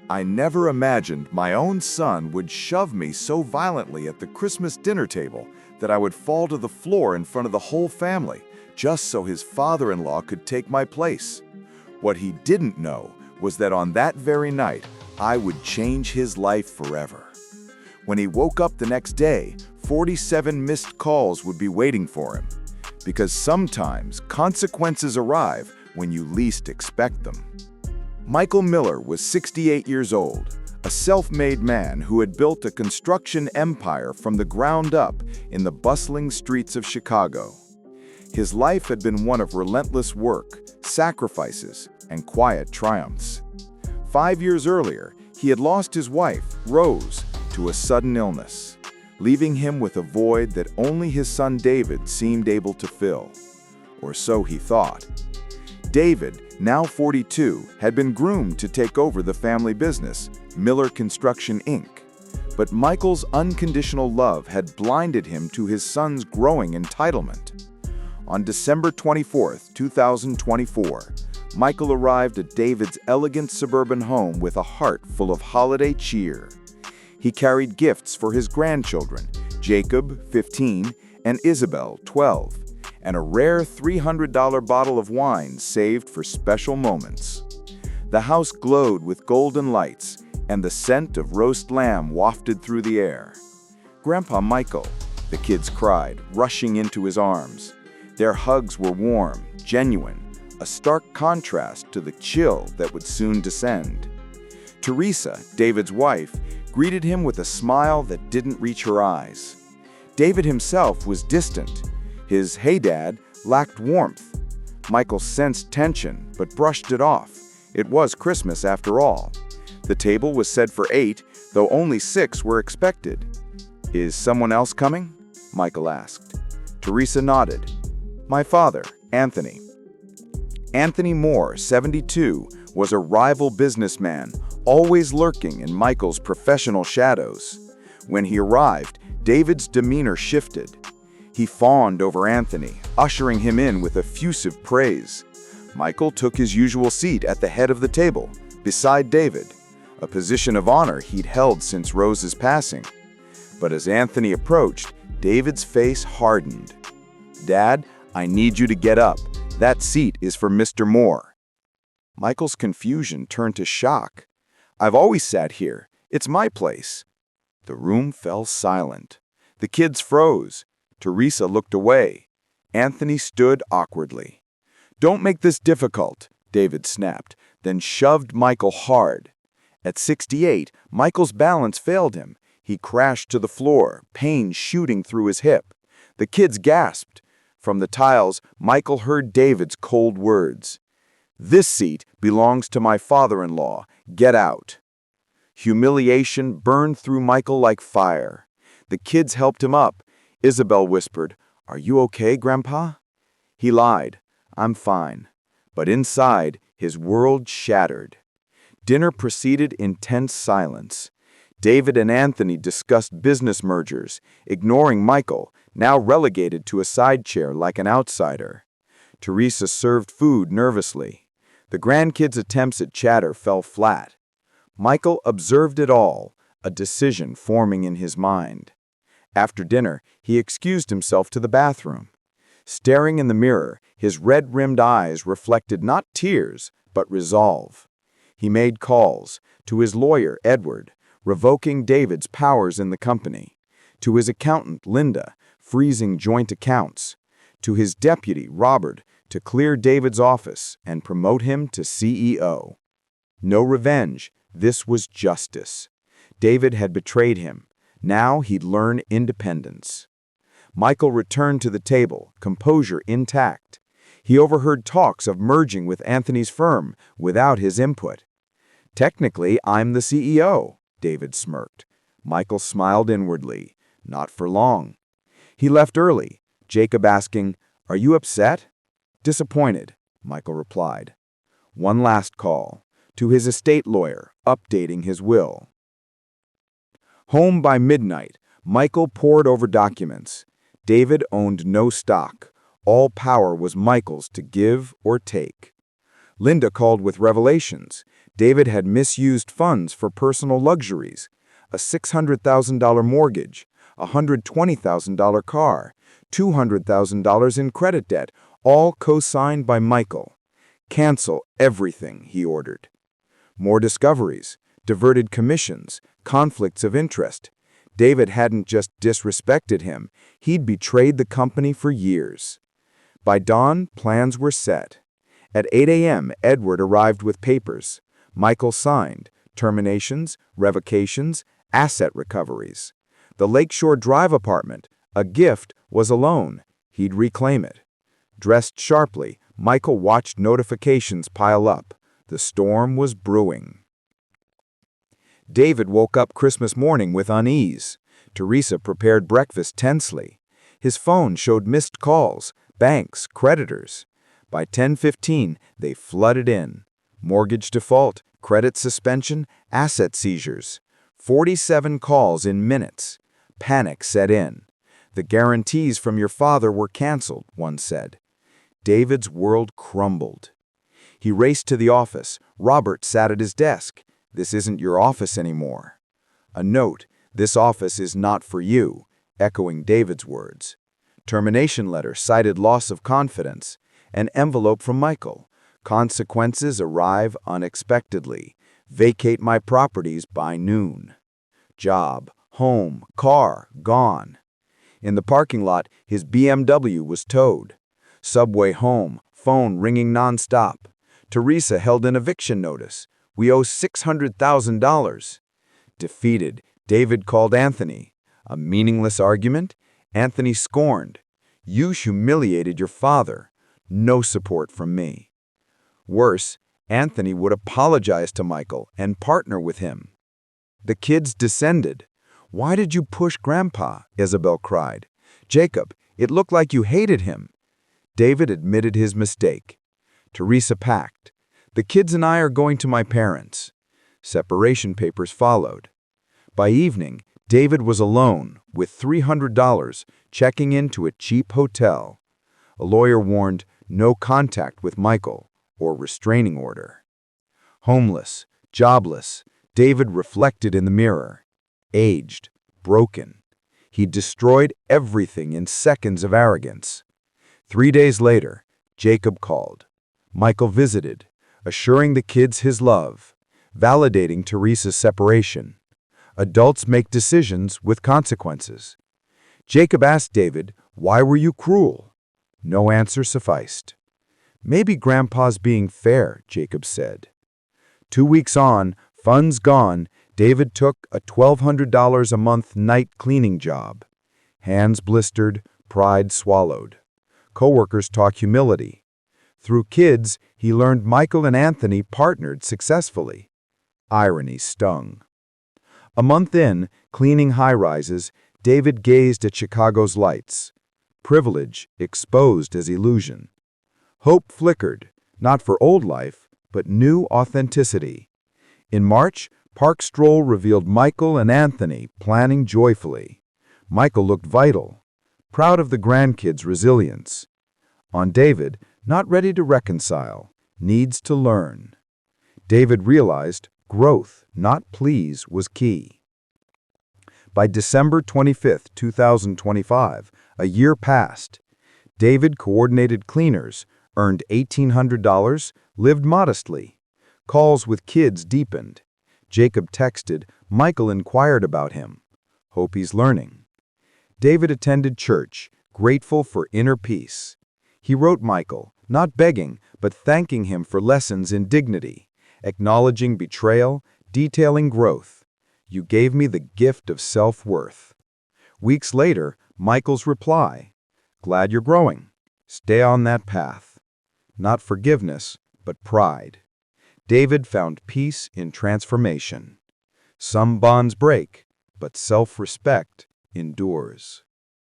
I never imagined my own son would shove me so violently at the Christmas dinner table that I would fall to the floor in front of the whole family, just so his father-in-law could take my place. What he didn't know was that on that very night, I would change his life forever. When he woke up the next day, 47 missed calls would be waiting for him. Because sometimes consequences arrive when you least expect them. Michael Miller was 68 years old, a self-made man who had built a construction empire from the ground up in the bustling streets of Chicago. His life had been one of relentless work, sacrifices, and quiet triumphs. 5 years earlier, he had lost his wife, Rose, to a sudden illness, leaving him with a void that only his son David seemed able to fill. Or so he thought. David, now 42, had been groomed to take over the family business, Miller Construction, Inc. But Michael's unconditional love had blinded him to his son's growing entitlement. On December 24, 2024, Michael arrived at David's elegant suburban home with a heart full of holiday cheer. He carried gifts for his grandchildren, Jacob, 15, and Isabel, 12, and a rare $300 bottle of wine saved for special moments. The house glowed with golden lights, and the scent of roast lamb wafted through the air. "Grandpa Michael," the kids cried, rushing into his arms. Their hugs were warm, genuine, a stark contrast to the chill that would soon descend. Teresa, David's wife, greeted him with a smile that didn't reach her eyes. David himself was distant. His "Hey Dad" lacked warmth. Michael sensed tension, but brushed it off. It was Christmas after all. The table was set for 8, though only 6 were expected. "Is someone else coming?" Michael asked. Teresa nodded. "My father, Anthony." Anthony Moore, 72, was a rival businessman, always lurking in Michael's professional shadows. When he arrived, David's demeanor shifted. He fawned over Anthony, ushering him in with effusive praise. Michael took his usual seat at the head of the table, beside David, a position of honor he'd held since Rose's passing. But as Anthony approached, David's face hardened. "Dad, I need you to get up. That seat is for Mr. Moore." Michael's confusion turned to shock. "I've always sat here. It's my place." The room fell silent. The kids froze. Teresa looked away. Anthony stood awkwardly. "Don't make this difficult," David snapped, then shoved Michael hard. At 68, Michael's balance failed him. He crashed to the floor, pain shooting through his hip. The kids gasped. From the tiles, Michael heard David's cold words. "This seat belongs to my father-in-law. Get out." Humiliation burned through Michael like fire. The kids helped him up. Isabel whispered, "Are you okay, Grandpa?" He lied, "I'm fine." But inside, his world shattered. Dinner proceeded in tense silence. David and Anthony discussed business mergers, ignoring Michael, now relegated to a side chair like an outsider. Teresa served food nervously. The grandkids' attempts at chatter fell flat. Michael observed it all, a decision forming in his mind. After dinner, he excused himself to the bathroom. Staring in the mirror, his red-rimmed eyes reflected not tears, but resolve. He made calls to his lawyer, Edward, revoking David's powers in the company, to his accountant, Linda, freezing joint accounts, to his deputy, Robert, to clear David's office and promote him to CEO. No revenge, this was justice. David had betrayed him. Now he'd learn independence. Michael returned to the table, composure intact. He overheard talks of merging with Anthony's firm without his input. "Technically, I'm the CEO," David smirked. Michael smiled inwardly. Not for long. He left early, Jacob asking, "Are you upset?" "Disappointed," Michael replied. One last call, to his estate lawyer, updating his will. Home by midnight, Michael pored over documents. David owned no stock. All power was Michael's to give or take. Linda called with revelations. David had misused funds for personal luxuries, a $600,000 mortgage, a $120,000 car, $200,000 in credit debt, all co-signed by Michael. Cancel everything, he ordered. More discoveries, diverted commissions, conflicts of interest. David hadn't just disrespected him, he'd betrayed the company for years. By dawn, plans were set. At 8 a.m., Edward arrived with papers. Michael signed terminations, revocations, asset recoveries. The Lakeshore Drive apartment, a gift, was a loan. He'd reclaim it. Dressed sharply, Michael watched notifications pile up. The storm was brewing. David woke up Christmas morning with unease. Teresa prepared breakfast tensely. His phone showed missed calls, banks, creditors. By 10:15, they flooded in. Mortgage default, credit suspension, asset seizures. 47 calls in minutes. Panic set in. The guarantees from your father were canceled, one said. David's world crumbled. He raced to the office. Robert sat at his desk. This isn't your office anymore. A note, this office is not for you, echoing David's words. Termination letter cited loss of confidence. An envelope from Michael. Consequences arrive unexpectedly. Vacate my properties by noon. Job, home, car, gone. In the parking lot, his BMW was towed. Subway home, phone ringing nonstop. Teresa held an eviction notice. We owe $600,000. Defeated, David called Anthony. A meaningless argument? Anthony scorned. You humiliated your father. No support from me. Worse, Anthony would apologize to Michael and partner with him. The kids descended. Why did you push Grandpa? Isabel cried. Jacob, it looked like you hated him. David admitted his mistake. Teresa packed. The kids and I are going to my parents. Separation papers followed. By evening, David was alone with $300 checking into a cheap hotel. A lawyer warned no contact with Michael or restraining order. Homeless, jobless, David reflected in the mirror. Aged, broken. He destroyed everything in seconds of arrogance. 3 days later, Jacob called. Michael visited, assuring the kids his love, validating Teresa's separation. Adults make decisions with consequences. Jacob asked David, "Why were you cruel?" No answer sufficed. Maybe Grandpa's being fair, Jacob said. 2 weeks on, funds gone, David took a $1,200 a month night cleaning job. Hands blistered, pride swallowed. Coworkers taught humility. Through kids, he learned Michael and Anthony partnered successfully. Irony stung. A month in, cleaning high-rises, David gazed at Chicago's lights. Privilege exposed as illusion. Hope flickered, not for old life, but new authenticity. In March, Park Stroll revealed Michael and Anthony planning joyfully. Michael looked vital, proud of the grandkids' resilience. On David, not ready to reconcile, needs to learn. David realized growth, not please, was key. By December 25, 2025, a year passed. David coordinated cleaners, earned $1,800, lived modestly. Calls with kids deepened. Jacob texted, Michael inquired about him. Hope he's learning. David attended church, grateful for inner peace. He wrote Michael, not begging, but thanking him for lessons in dignity, acknowledging betrayal, detailing growth. You gave me the gift of self-worth. Weeks later, Michael's reply, glad you're growing. Stay on that path. Not forgiveness, but pride. David found peace in transformation. Some bonds break, but self-respect endures.